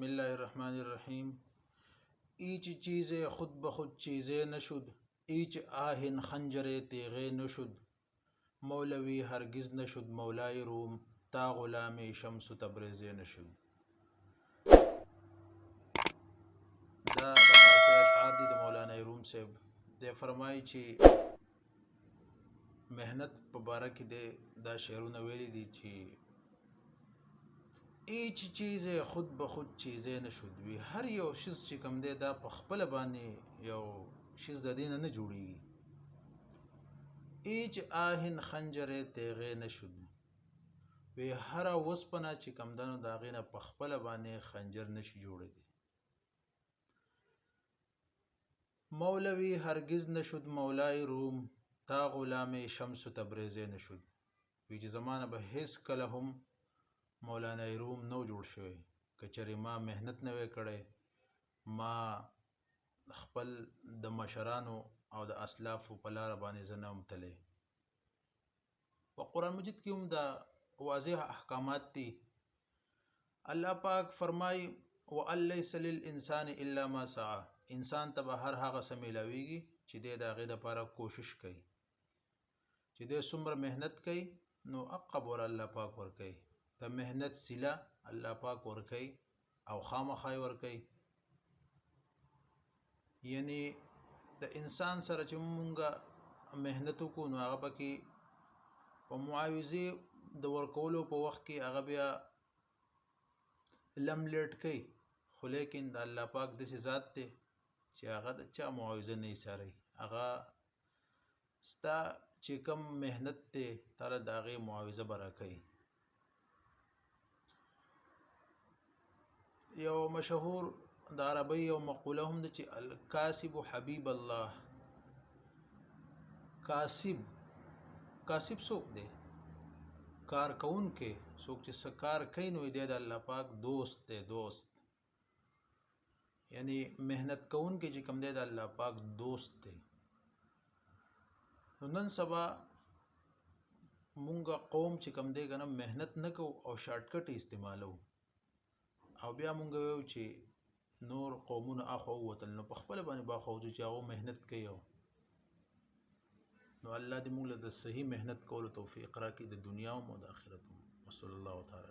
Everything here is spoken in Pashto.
بسم الله الرحمن الرحیم. ایچ چیز خود به خود چیزه نشد، ایچ آهن خنجر تیغه نشد، مولوی هرگز نشد مولای روم، تا غلام شمس و تبریزه نشد. دا د فارسی اشعار دي د مولانا روم صاحب. د فرمایي چې مهنت په باره کې دا شعرونه ویلي دي چې ایچ چیز خود به خود چیزه نشد، وی هر یو شیز چې کوم دی دا په خپل باندې یو شیز د دینه نه جوړیږي. ایچ آهن خنجر تیغه نشد، وی هر وسپنه چې کوم دنو دا غینه په خپل باندې خنجر نشي جوړیدي. مولوی هرگز نشد مولای روم، تا غلام شمس و تبریزه نشد. وی چې زمانه به هیڅ کله هم مولانا روم نو جوړ شوی کچری ما مهنت نه وی کړی، ما خپل د مشرانو او د اسلافو په لار باندې زنه متلی. په قرآن مجید کې هم دا واضح احکامات دي. الله پاک فرمای وَأَن لَيْسَ لِلْإِنسَانِ إِلَّا مَا سَعَى. انسان ته به هر هغه څه میلاویږي چې دی د هغې دپاره کوشش کوي. چې دی څومره مهنت کوي نو عقب ور الله پاک ورکوي. د مهنت سیله الله پاک ورکوي او خامخا ورکوي. یعنی د انسان سره چې مونږه مهنت وکړو نو هغه پکې په معاوضې د ورکولو په وخت کې هغه بیا لم لیټ کوي، خو لیکن د الله پاک داسې ذات دی چې هغه د چا معاوضه نه ایساروي. هغه ستا چې کوم مهنت دی تاله د هغې معاوضه به راکوي. یو مشهور د عربی یو مقوله هم ده چې الکاسب حبیب الله. کاسب څوک دی؟ کار کوونکی څوک چې څه کار کوي نو دی د الله پاک دوست دی. دوست یعنی مهنت کوونکی چې کوم دی د الله پاک دوست دی. نو نن سبا مونږه قوم چې کوم دی کنه مهنت نه کو او شارټکټ استعمالو او بیا مونږ ویو چې نور قومونه اخو وتل نو په خپل باندې باخوځو چې هغه مهنت کوي. نو الله دې موږ له د صحیح مهنت کولو توفیق راکړي د دنیا او د آخرت. وصلی الله تعالی